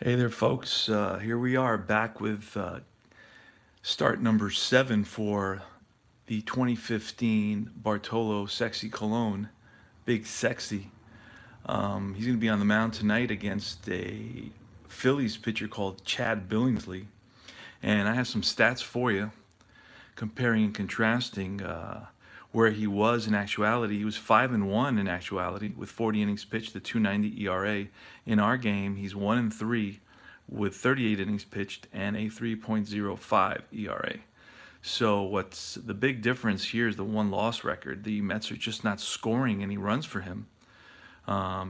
Hey there, folks. Here we are back with start number 7 for the 2015 Bartolo Sexy Cologne, Big Sexy. He's going to be on the mound tonight against a Phillies pitcher called Chad Billingsley. And I have some stats for you, comparing and contrasting where he was in actuality. He was 5-1 in actuality with 40 innings pitched, a 2.90 ERA. In our game, he's 1-3 with 38 innings pitched and a 3.05 ERA. So what's the big difference here is the one-loss record. The Mets are just not scoring any runs for him.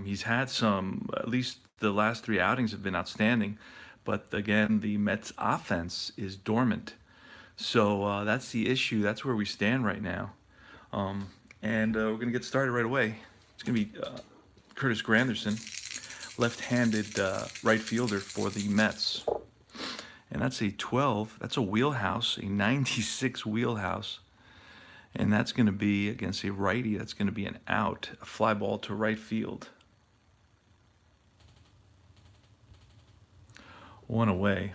He's had some, at least the last 3 outings have been outstanding, but again, the Mets offense is dormant. So that's the issue. That's where we stand right now. And we're going to get started right away. It's going to be Curtis Granderson, left-handed right fielder for the Mets. And that's a 12. That's a wheelhouse, a 96 wheelhouse. And that's going to be against a righty. That's going to be an out, a fly ball to right field. 1 away.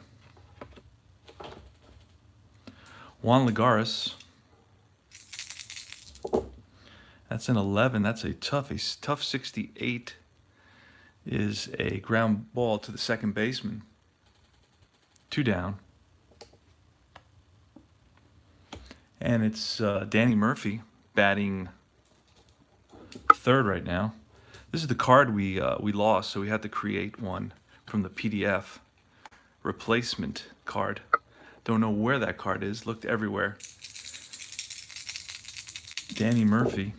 Juan Lagares. That's an 11. That's a tough 68 is a ground ball to the second baseman. 2 down. And it's Danny Murphy batting third right now. This is the card we lost, so we had to create one from the PDF replacement card. Don't know where that card is. Looked everywhere. Danny Murphy.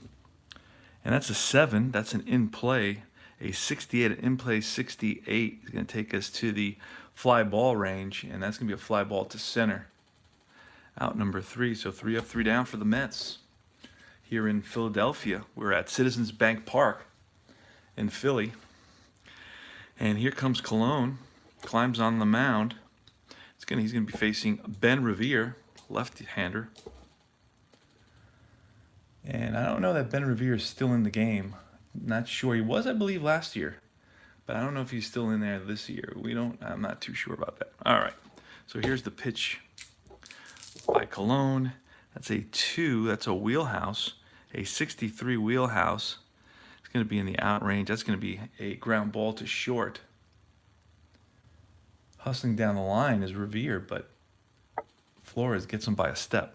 And that's a 7. That's an in-play. A 68, an in-play 68 is going to take us to the fly ball range, and that's going to be a fly ball to center. Out number 3, so 3 up, 3 down for the Mets. Here in Philadelphia, we're at Citizens Bank Park in Philly. And here comes Cologne, climbs on the mound. He's going to be facing Ben Revere, left-hander. And I don't know that Ben Revere is still in the game. Not sure. He was, I believe, last year. But I don't know if he's still in there this year. I'm not too sure about that. All right. So here's the pitch by Cologne. That's a 2. That's a wheelhouse. A 63 wheelhouse. It's going to be in the out range. That's going to be a ground ball to short. Hustling down the line is Revere, but Flores gets him by a step.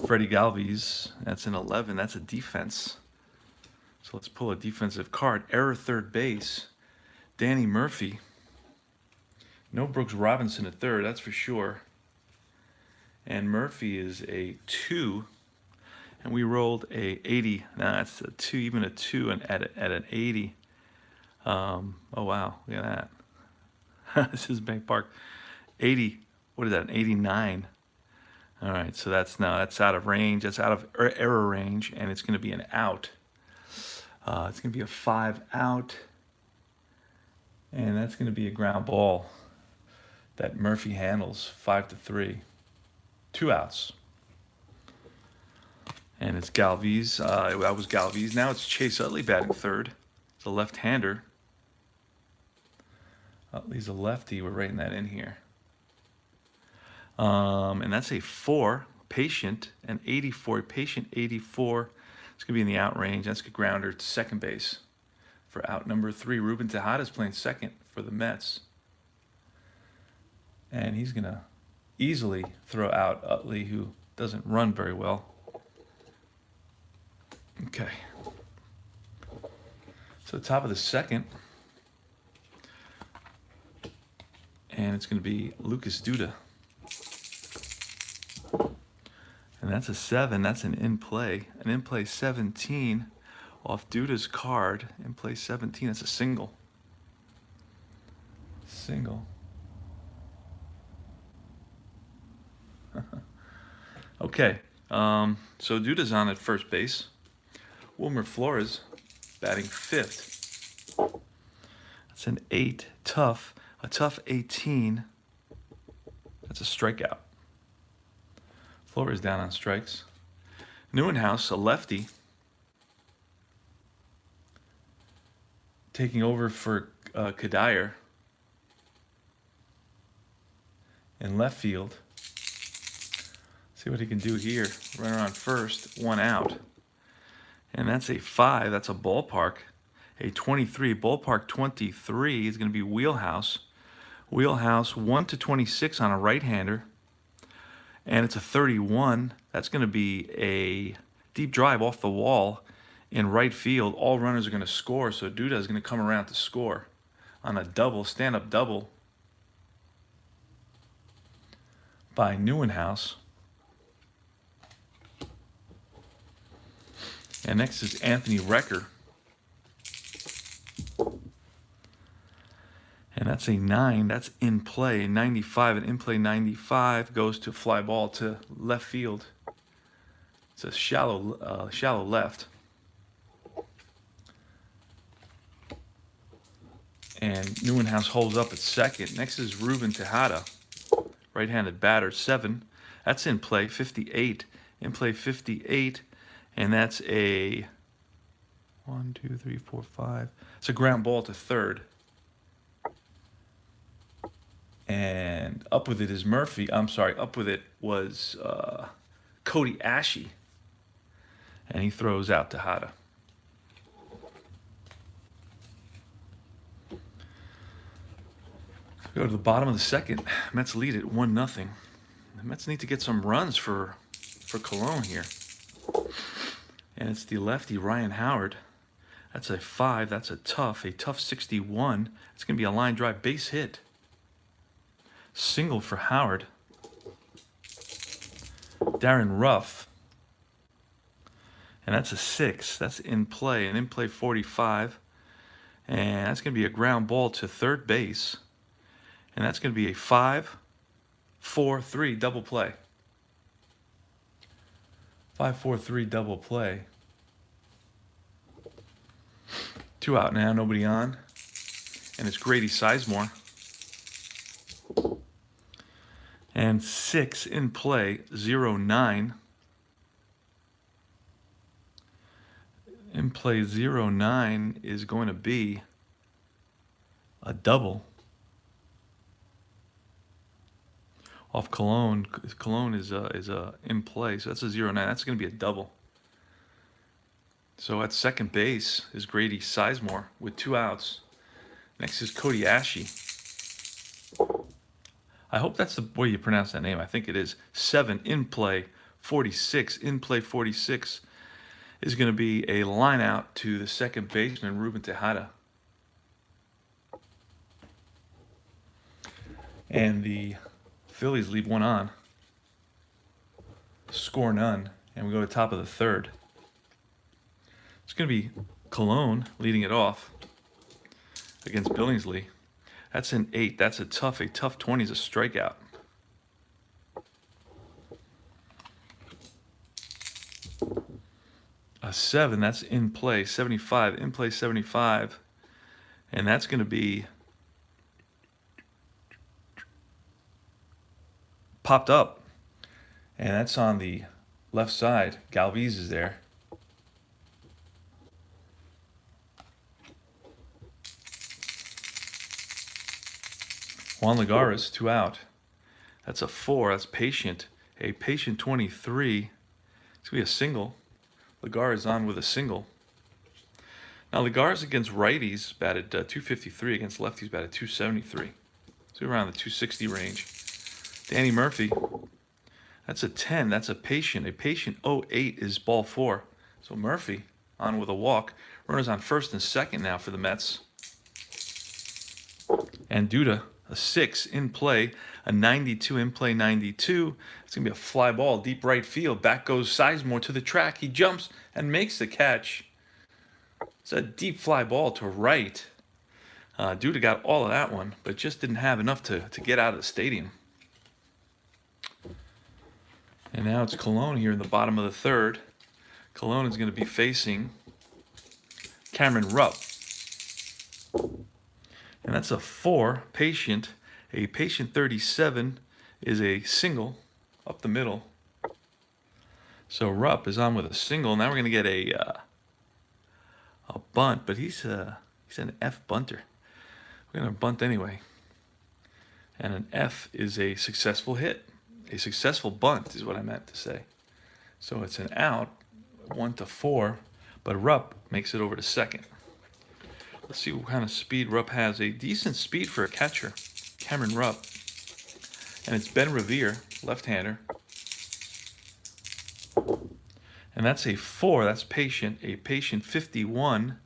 Freddie Galvis, that's an 11. That's a defense. So let's pull a defensive card. Error third base. Danny Murphy. No Brooks Robinson at third, that's for sure. And Murphy is a 2. And we rolled a 80. Now that's a 2, even a 2 and at an 80. Oh, wow. Look at that. This is Bank Park. 80. What is that? An 89. All right, so that's out of range. That's out of error range, and it's going to be an out. It's going to be a 5 out, and that's going to be a ground ball that Murphy handles, 5-3. 2 outs. And it's Galvis. That was Galvis. Now it's Chase Utley batting third. It's a left-hander. Utley's a lefty. We're writing that in here. And that's a 4, patient, an 84, patient 84. It's going to be in the out range. That's a grounder to second base for out number 3. Ruben Tejada's playing second for the Mets. And he's going to easily throw out Utley, who doesn't run very well. Okay. So top of the second. And it's going to be Lucas Duda. And that's a 7. That's an in-play. An in-play 17 off Duda's card. In-play 17. That's a single. Single. Okay. So Duda's on at first base. Wilmer Flores batting 5th. That's an 8. Tough. A tough 18. That's a strikeout. Flores down on strikes. Neuenhouse, a lefty. taking over for Kadir in left field. See what he can do here. Runner on first, one out. And that's a 5. That's a ballpark. A 23. Ballpark 23 is going to be wheelhouse. Wheelhouse 1 to 26 on a right-hander. And it's a 31. That's going to be a deep drive off the wall in right field. All runners are going to score, so Duda is going to come around to score on a double, stand-up double by Neuenhouse. And next is Anthony Recker. And that's a 9. That's in play. 95. And in play 95 goes to fly ball to left field. It's a shallow left. And Neuenhouse holds up at second. Next is Ruben Tejada, right-handed batter, 7. That's in play 58. In play 58. And that's a 1, 2, 3, 4, 5. It's a ground ball to third. And up with it is Murphy. I'm sorry, up with it was Cody Ashe. And he throws out Tejada. Go to the bottom of the second. Mets lead it 1-0. The Mets need to get some runs for Cologne here. And it's the lefty, Ryan Howard. That's a 5. That's a tough 61. It's going to be a line drive base hit. Single for Howard. Darren Ruff. And that's a 6. That's in play. And in play 45. And that's going to be a ground ball to third base. And that's going to be a 5-4-3 double play. 5-4-3 double play. 2 out now, nobody on. And it's Grady Sizemore. And 6 in play, 0-9. In play 0-9 is going to be a double off Cologne. Cologne is in play, so that's a 0-9. That's going to be a double. So at second base is Grady Sizemore with 2 outs. Next is Cody Ashe. I hope that's the way you pronounce that name. I think it is. 7 in play, 46. In play 46 is going to be a line out to the second baseman, Ruben Tejada. And the Phillies leave one on. Score none. And we go to top of the third. It's going to be Cologne leading it off against Billingsley. That's an 8. That's a tough 20 is a strikeout. A 7, that's in play, 75. In play 75. And that's going to be popped up. And that's on the left side. Galviz is there. Juan Lagares, 2 out. That's a 4. That's patient. A patient 23. It's going to be a single. Lagares on with a single. Now Lagares against righties batted 253. Against lefties batted 273. So around the 260 range. Danny Murphy. That's a 10. That's a patient. A patient 08 is ball 4. So Murphy on with a walk. Runners on first and second now for the Mets. And Duda, a 6 in play, a 92 in play 92. It's going to be a fly ball, deep right field. Back goes Sizemore to the track. He jumps and makes the catch. It's a deep fly ball to right. Duda got all of that one, but just didn't have enough to get out of the stadium. And now it's Cologne here in the bottom of the third. Cologne is going to be facing Cameron Rupp. And that's a 4, patient. A patient 37 is a single up the middle. So Rupp is on with a single. Now we're going to get a bunt, but he's He's an F bunter. We're going to bunt anyway. And an F is a successful hit. A successful bunt is what I meant to say. So it's an out, 1-4, but Rupp makes it over to second. Let's see what kind of speed Rupp has. A decent speed for a catcher, Cameron Rupp. And it's Ben Revere, left-hander. And that's a 4. That's patient. A patient 51.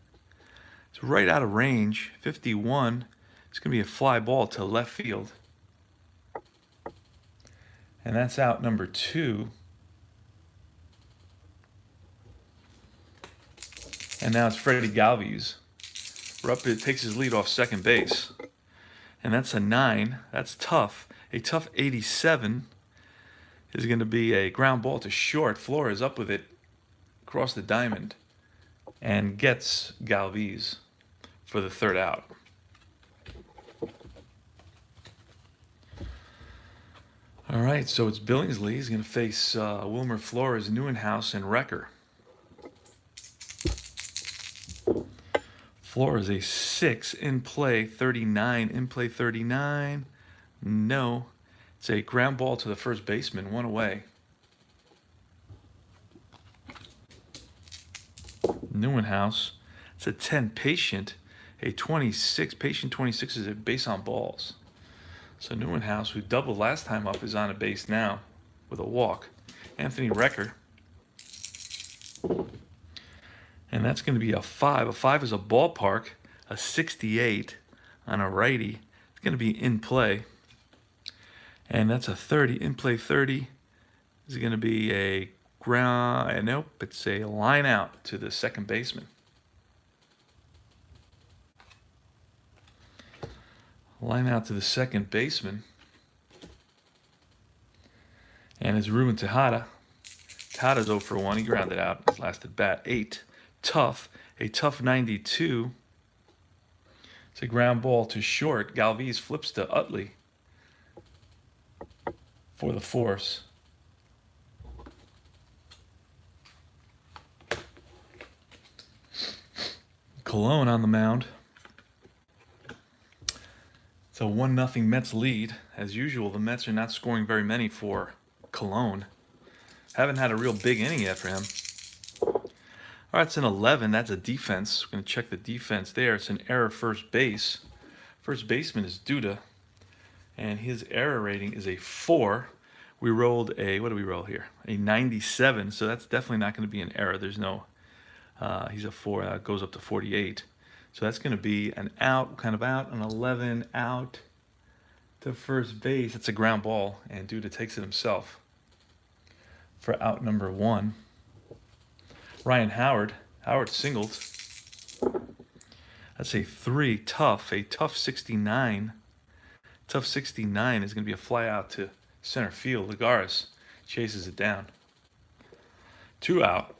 It's right out of range. 51. It's going to be a fly ball to left field. And that's out number 2. And now it's Freddie Galvis. Rupp takes his lead off second base. And that's a 9. That's tough. A tough 87 is going to be a ground ball to short. Flores up with it across the diamond and gets Galvis for the third out. All right, so it's Billingsley. He's going to face Wilmer Flores, Neuenhouse, and Wrecker. Flores a 6 in play, 39 in play, 39. No, it's a ground ball to the first baseman, 1 away. Neuenhouse, it's a 10 patient, a 26. Patient 26 is a base on balls. So Neuenhouse, who doubled last time up, is on a base now with a walk. Anthony Wrecker. And that's going to be a 5. A 5 is a ballpark, a 68 on a righty. It's going to be in play. And that's a 30. In play 30 is going to be a ground. Nope, it's a line out to the second baseman. Line out to the second baseman. And it's Ruben Tejada. Tejada's 0 for 1. He grounded out his last at bat. 8. Tough. A tough 92. It's a ground ball to short. Galvis flips to Utley for the force. Colon on the mound. It's a 1-0 Mets lead. As usual, the Mets are not scoring very many for Colon. Haven't had a real big inning yet for him. All right, it's an 11. That's a defense. We're going to check the defense there. It's an error first base. First baseman is Duda, and his error rating is a 4. We rolled a, what do we roll here? A 97, so that's definitely not going to be an error. There's no, he's a 4. That goes up to 48. So that's going to be an out, kind of out, an 11 out to first base. It's a ground ball, and Duda takes it himself for out number 1. Ryan Howard singled. That's a 3, tough, a tough 69. Tough 69 is going to be a fly out to center field. Lagares chases it down. 2 out.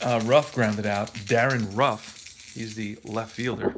Ruff grounded out. Darren Ruff, he's the left fielder.